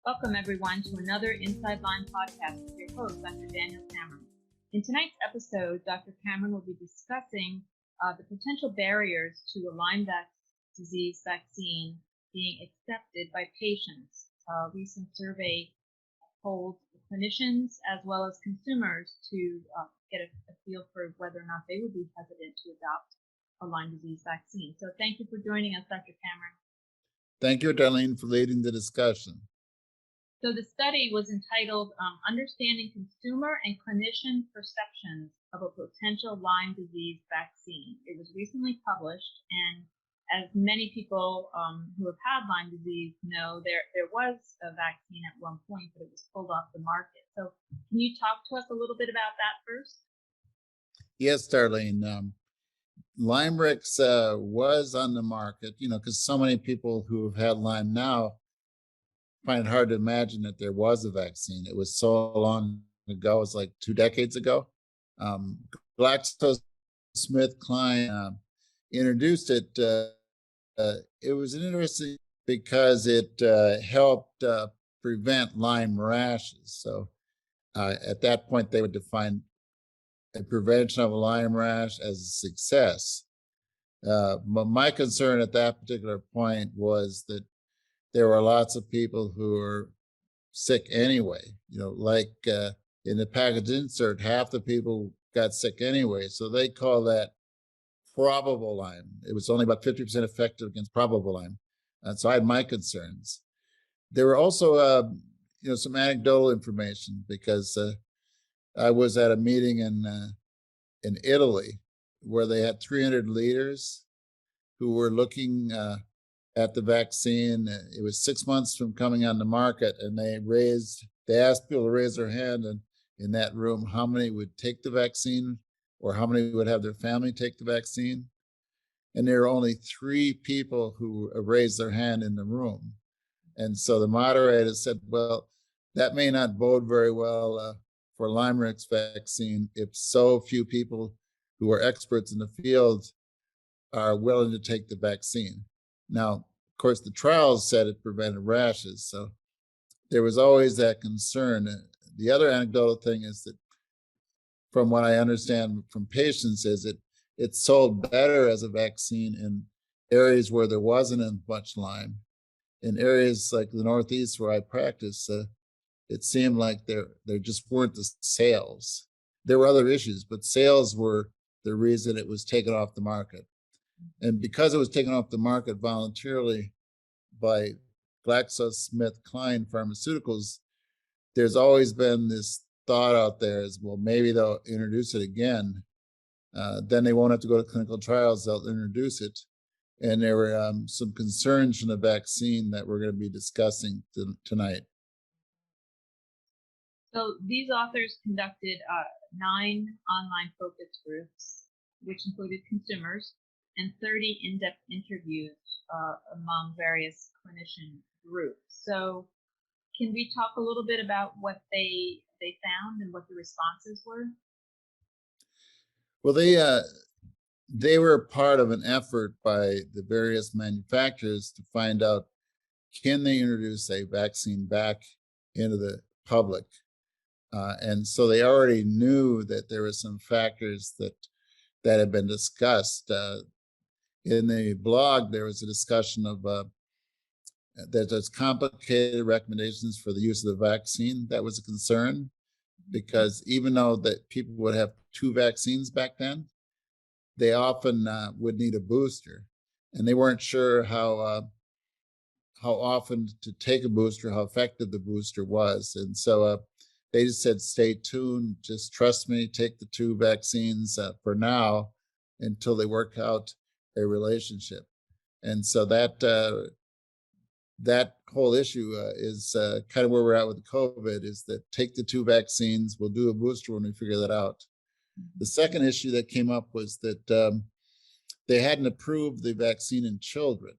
Welcome, everyone, to another Inside Lyme podcast with your host, Dr. Daniel Cameron. In tonight's episode, Dr. Cameron will be discussing the potential barriers to a Lyme disease vaccine being accepted by patients. A recent survey polled clinicians as well as consumers to get a feel for whether or not they would be hesitant to adopt a Lyme disease vaccine. So thank you for joining us, Dr. Cameron. Thank you, Darlene, for leading the discussion. So the study was entitled Understanding Consumer and Clinician Perceptions of a Potential Lyme Disease Vaccine. It was recently published, and as many people who have had Lyme disease know, there was a vaccine at one point, but it was pulled off the market. So can you talk to us a little bit about that first? Yes, Darlene. LymeRix was on the market, because so many people who have had Lyme now find it hard to imagine that there was a vaccine. It was so long ago, it was like 2 decades ago. GlaxoSmithKline introduced it. It was interesting because it helped prevent Lyme rashes. So at that point, they would define a prevention of a Lyme rash as a success. But my concern at that particular point was that there were lots of people who were sick anyway. Like in the package insert, half the people got sick anyway. So they call that probable Lyme. It was only about 50% effective against probable Lyme. And so I had my concerns. There were also, some anecdotal information because I was at a meeting in Italy where they had 300 leaders who were looking at the vaccine. It was 6 months from coming on the market, and they asked people to raise their hand in that room how many would take the vaccine or how many would have their family take the vaccine. And there were only 3 people who raised their hand in the room. And so the moderator said, well, that may not bode very well for LymeRix vaccine if so few people who are experts in the field are willing to take the vaccine. Now, of course, the trials said it prevented rashes, so there was always that concern. The other anecdotal thing is that, from what I understand from patients, is it sold better as a vaccine in areas where there wasn't much Lyme. In areas like the Northeast where I practice, it seemed like there just weren't the sales. There were other issues, but sales were the reason it was taken off the market. And because it was taken off the market voluntarily by GlaxoSmithKline Pharmaceuticals, there's always been this thought out there as, well, maybe they'll introduce it again. Then they won't have to go to clinical trials, they'll introduce it. And there were some concerns from the vaccine that we're going to be discussing tonight. So these authors conducted 9 online focus groups, which included consumers, and 30 in-depth interviews among various clinician groups. So can we talk a little bit about what they found and what the responses were? Well, they were part of an effort by the various manufacturers to find out, can they introduce a vaccine back into the public? And so they already knew that there were some factors that had been discussed. In the blog, there was a discussion of that there's complicated recommendations for the use of the vaccine. That was a concern, because even though that people would have 2 vaccines back then, they often would need a booster, and they weren't sure how often to take a booster, how effective the booster was. And so they just said, stay tuned, just trust me, take the 2 vaccines for now until they work out a relationship. And so that whole issue is kind of where we're at with COVID, is that take the 2 vaccines, we'll do a booster when we figure that out. The second issue that came up was that they hadn't approved the vaccine in children.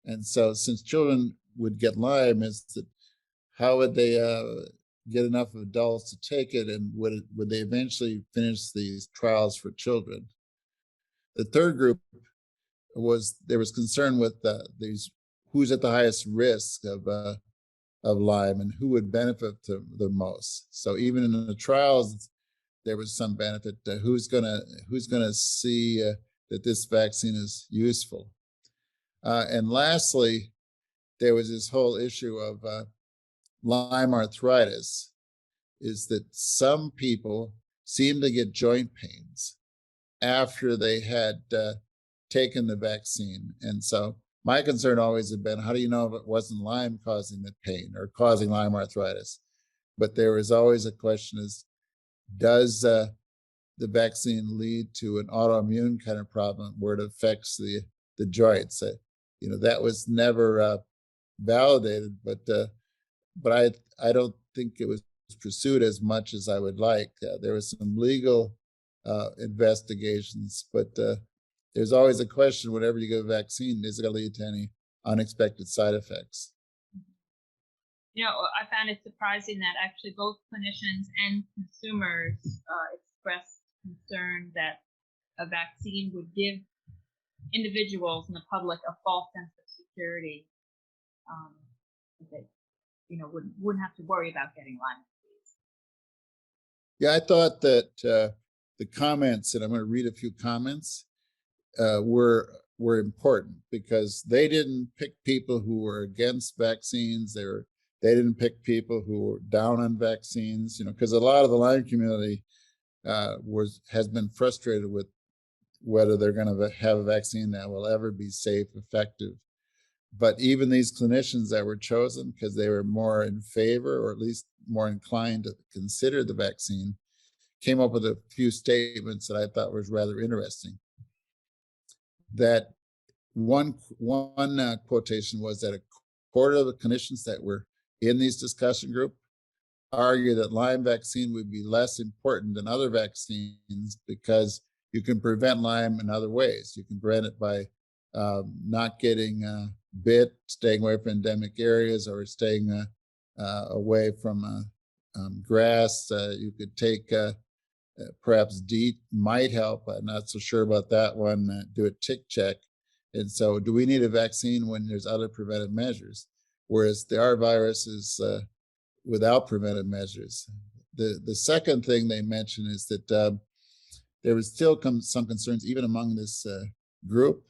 And so since children would get Lyme, is that how would they get enough adults to take it, and would they eventually finish these trials for children? The third group there was concern with these, who's at the highest risk of of Lyme and who would benefit the most. So even in the trials, there was some benefit to who's gonna see that this vaccine is useful. And lastly, there was this whole issue of Lyme arthritis, is that some people seem to get joint pains after they had taken the vaccine. And so my concern always had been, how do you know if it wasn't Lyme causing the pain or causing Lyme arthritis? But there was always a question is, does the vaccine lead to an autoimmune kind of problem where it affects the joints? That was never validated, but I don't think it was pursued as much as I would like. There was some legal investigations, but there's always a question whenever you get a vaccine, is it going to lead to any unexpected side effects? I found it surprising that actually both clinicians and consumers expressed concern that a vaccine would give individuals and the public a false sense of security. That wouldn't have to worry about getting Lyme disease. Yeah, I thought that the comments, and I'm going to read a few comments, were important because they didn't pick people who were against vaccines. They didn't pick people who were down on vaccines. Because a lot of the Lyme community has been frustrated with whether they're going to have a vaccine that will ever be safe, effective. But even these clinicians that were chosen because they were more in favor, or at least more inclined to consider the vaccine, came up with a few statements that I thought was rather interesting. That one quotation was that a quarter of the clinicians that were in these discussion group argue that Lyme vaccine would be less important than other vaccines because you can prevent Lyme in other ways. You can prevent it by not getting bit, staying away from endemic areas, or staying away from grass. You could take perhaps DEET might help. I'm not so sure about that one. Do a tick check. And so do we need a vaccine when there's other preventive measures? Whereas there are viruses without preventive measures. The second thing they mentioned is that there was still some concerns, even among this group,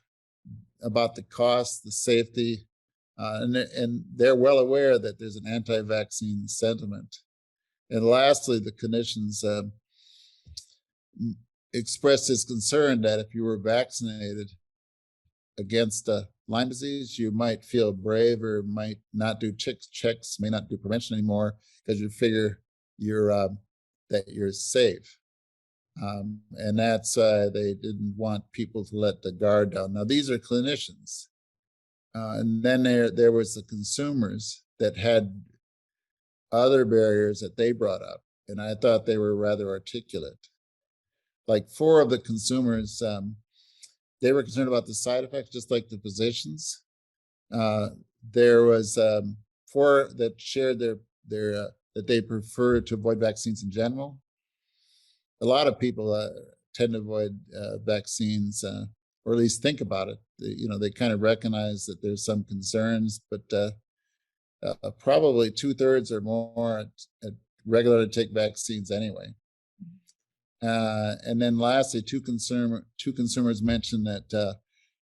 about the cost, the safety, and they're well aware that there's an anti-vaccine sentiment. And lastly, the clinicians expressed this concern that if you were vaccinated against Lyme disease, you might feel brave or might not do checks, may not do prevention anymore because you figure that you're safe. And that's they didn't want people to let the guard down. Now, these are clinicians. And then there was the consumers that had other barriers that they brought up. And I thought they were rather articulate. Like 4 of the consumers, they were concerned about the side effects, just like the physicians. There was 4 that shared their that they prefer to avoid vaccines in general. A lot of people tend to avoid vaccines, or at least think about it. They kind of recognize that there's some concerns, but probably 2/3 or more regularly take vaccines anyway. And then lastly, two consumers mentioned that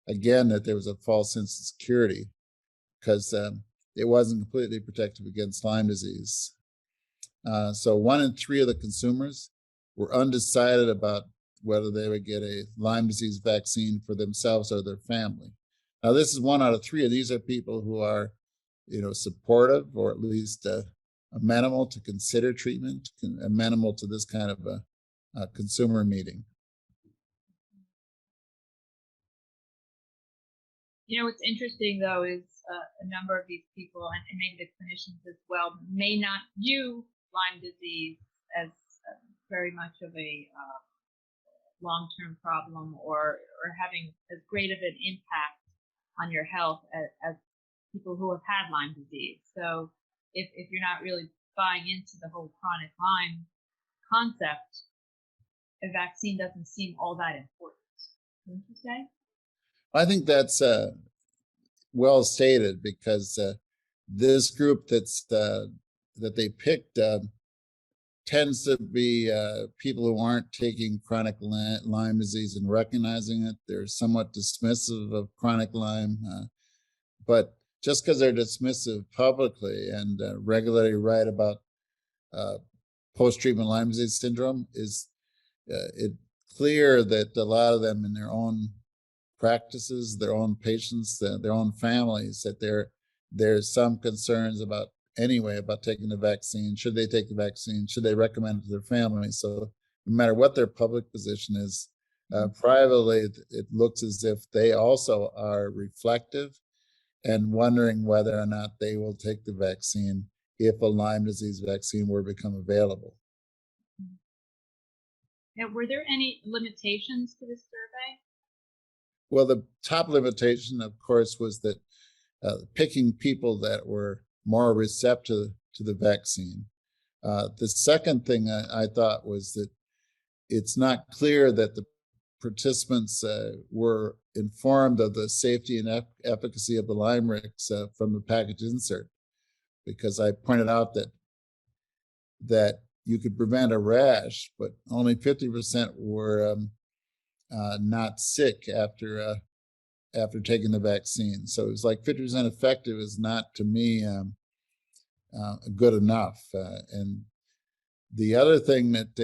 again, that there was a false sense of security because it wasn't completely protective against Lyme disease. So 1 in 3 of the consumers were undecided about whether they would get a Lyme disease vaccine for themselves or their family. Now, this is 1 out of 3, and these are people who are, supportive, or at least amenable to consider treatment, amenable to this kind of a consumer meeting. What's interesting, though, is a number of these people, and maybe the clinicians as well, may not view Lyme disease as very much of a long-term problem or having as great of an impact on your health as people who have had Lyme disease. So if you're not really buying into the whole chronic Lyme concept, a vaccine doesn't seem all that important. Wouldn't you say? I think that's well stated because this group that they picked tends to be people who aren't taking chronic Lyme disease and recognizing it. They're somewhat dismissive of chronic Lyme, but just because they're dismissive publicly and regularly write about post-treatment Lyme disease syndrome, is it clear that a lot of them in their own practices, their own patients, their own families, that there's some concerns about taking the vaccine. Should they take the vaccine? Should they recommend it to their family? So no matter what their public position is, privately, it looks as if they also are reflective and wondering whether or not they will take the vaccine if a Lyme disease vaccine were to become available. Now, were there any limitations to this survey? Well, the top limitation, of course, was that picking people that were more receptive to the vaccine. The second thing I thought was that it's not clear that the participants were informed of the safety and efficacy of the LymeRix from the package insert, because I pointed out that you could prevent a rash, but only 50% were not sick after taking the vaccine. So it's like 50% effective is not, to me, good enough. And the other thing that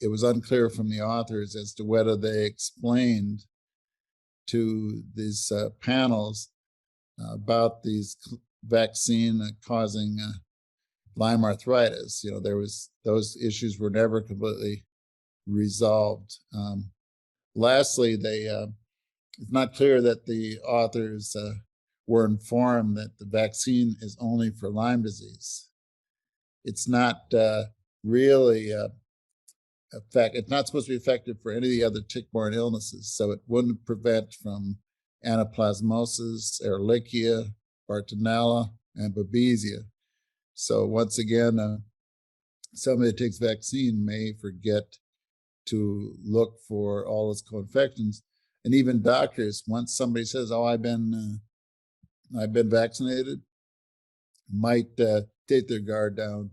it was unclear from the authors as to whether they explained to these panels about these vaccine causing Lyme arthritis. Those issues were never completely resolved. Lastly, it's not clear that the authors were informed that the vaccine is only for Lyme disease. It's not really it's not supposed to be effective for any of the other tick-borne illnesses, so it wouldn't prevent from anaplasmosis, Ehrlichia, Bartonella, and Babesia. So once again, somebody that takes vaccine may forget to look for all its co-infections. And even doctors, once somebody says, "Oh, I've been vaccinated," might take their guard down.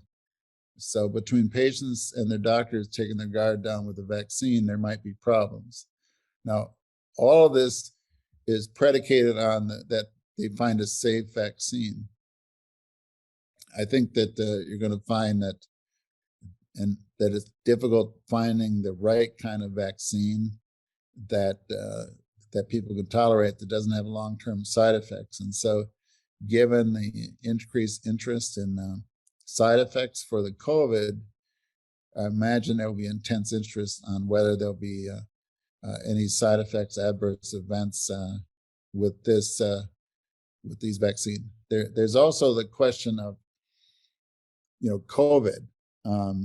So between patients and their doctors taking their guard down with the vaccine, there might be problems. Now, all of this is predicated on that they find a safe vaccine. I think that you're going to find that it's difficult finding the right kind of vaccine that people can tolerate, that doesn't have long-term side effects. And so, given the increased interest in side effects for the COVID, I imagine there will be intense interest on whether there'll be any side effects, adverse events with these vaccines. There's also the question of COVID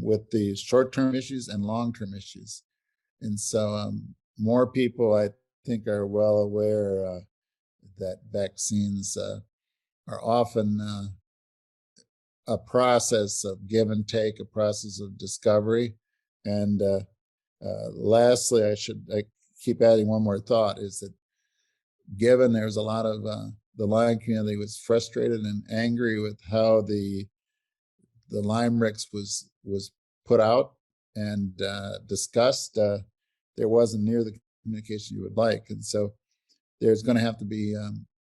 with the short-term issues and long-term issues, and so more people, I think, are well aware that vaccines are often a process of give and take, a process of discovery. And lastly, I keep adding one more thought, is that given there's a lot of the Lyme community was frustrated and angry with how the LymeRix was put out and discussed, there wasn't near the communication you would like. And so there's going to have to be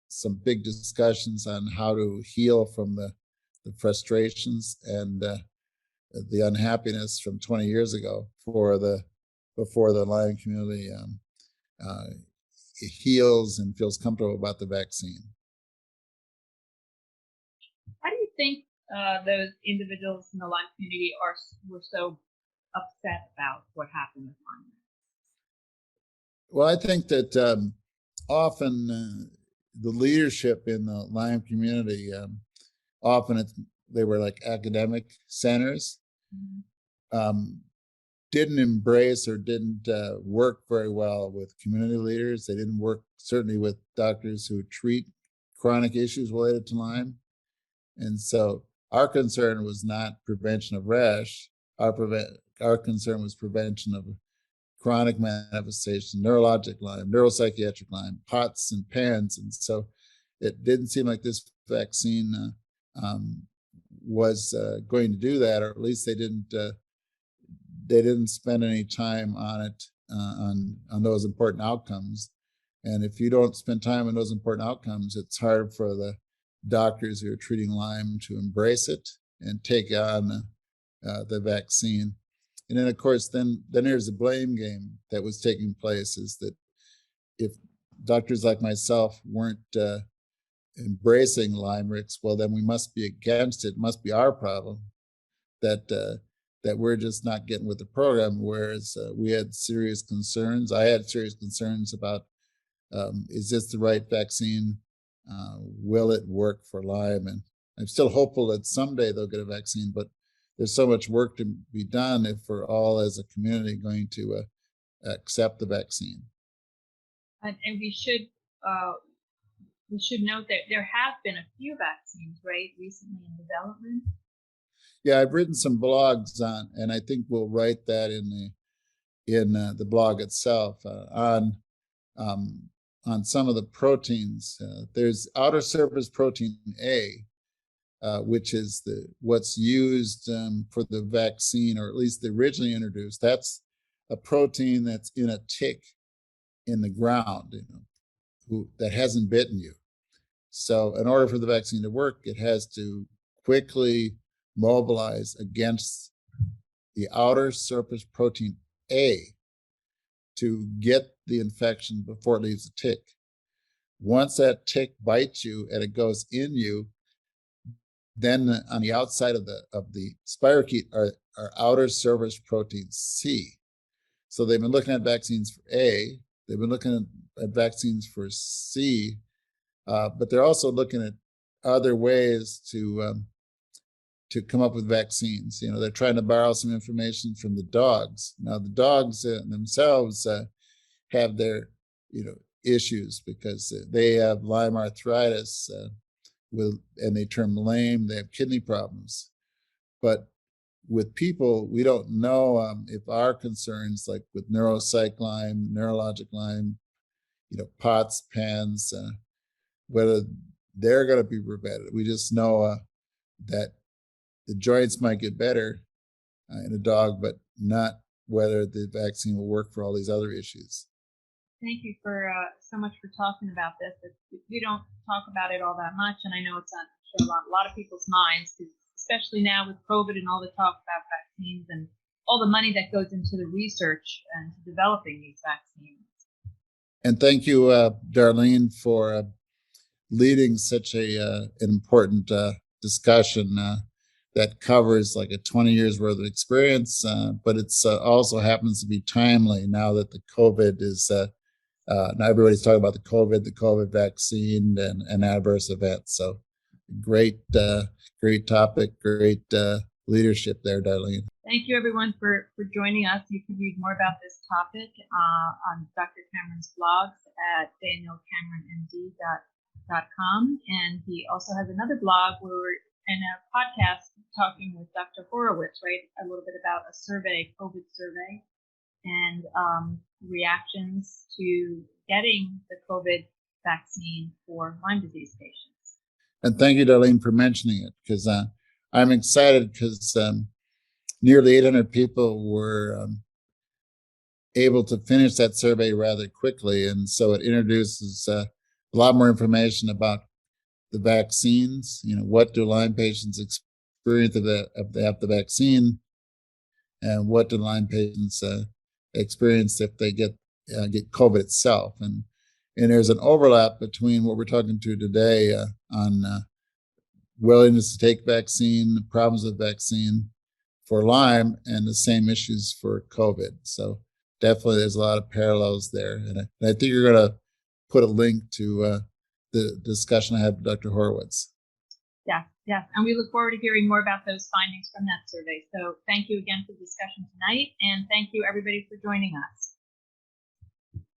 some big discussions on how to heal from the frustrations and the unhappiness from 20 years ago before the Lyme community heals and feels comfortable about the vaccine. How do you think those individuals in the Lyme community were so upset about what happened with Lyme? Well, I think that often the leadership in the Lyme community, often they were like academic centers, didn't embrace or didn't work very well with community leaders. They didn't work certainly with doctors who treat chronic issues related to Lyme. And so our concern was not prevention of rash. Our concern was prevention of chronic manifestation, neurologic Lyme, neuropsychiatric Lyme, POTS and PANS. And so it didn't seem like this vaccine was going to do that, or at least they didn't spend any time on it, on those important outcomes. And if you don't spend time on those important outcomes, it's hard for the doctors who are treating Lyme to embrace it and take on the vaccine. And then, of course, then there's the blame game that was taking place, is that if doctors like myself weren't embracing Lymerix, well, then we must be against it. It must be our problem that that we're just not getting with the program. Whereas we had serious concerns. I had serious concerns about, is this the right vaccine? Will it work for Lyme? And I'm still hopeful that someday they'll get a vaccine, but there's so much work to be done if we're all as a community going to accept the vaccine. And we should note that there have been a few vaccines, right, recently in development. Yeah, I've written some blogs on, and I think we'll write that in the blog itself on some of the proteins. There's outer surface protein A, which is what's used for the vaccine, or at least the originally introduced. That's a protein that's in a tick in the ground, that hasn't bitten you. So in order for the vaccine to work, it has to quickly mobilize against the outer surface protein A to get the infection before it leaves the tick. Once that tick bites you and it goes in you, then on the outside of the spirochete are outer surface protein C. So they've been looking at vaccines for A, they've been looking at vaccines for C, but they're also looking at other ways to come up with vaccines. They're trying to borrow some information from the dogs. Now, the dogs themselves have their issues, because they have Lyme arthritis, and they turn lame. They have kidney problems. But with people, we don't know if our concerns, like with neuropsych Lyme, neurologic Lyme, POTS, PANS, whether they're going to be prevented. We just know that the joints might get better in a dog, but not whether the vaccine will work for all these other issues. Thank you for so much for talking about this. We don't talk about it all that much, and I know it's on a lot of people's minds, especially now with COVID and all the talk about vaccines and all the money that goes into the research and to developing these vaccines. And thank you, Darlene, for leading such an important discussion that covers like a 20 years worth of experience, but it's also happens to be timely now that the COVID is, now everybody's talking about the COVID vaccine and adverse events. So great topic, great leadership there, Darlene. Thank you, everyone, for joining us. You can read more about this topic on Dr. Cameron's blogs at danielcameronmd.com. And he also has another blog where we're in a podcast talking with Dr. Horowitz, right, a little bit about a survey, COVID survey, and reactions to getting the COVID vaccine for Lyme disease patients. And thank you, Darlene, for mentioning it, because I'm excited because nearly 800 people were able to finish that survey rather quickly. And so it introduces a lot more information about the vaccines. What do Lyme patients experience if they have the vaccine, and what do Lyme patients experience if they get COVID itself. And there's an overlap between what we're talking to today on willingness to take vaccine, the problems of vaccine for Lyme, and the same issues for COVID. So definitely there's a lot of parallels there. And I think you're going to put a link to the discussion I had with Dr. Horowitz. Yeah. And we look forward to hearing more about those findings from that survey. So thank you again for the discussion tonight. And thank you, everybody, for joining us.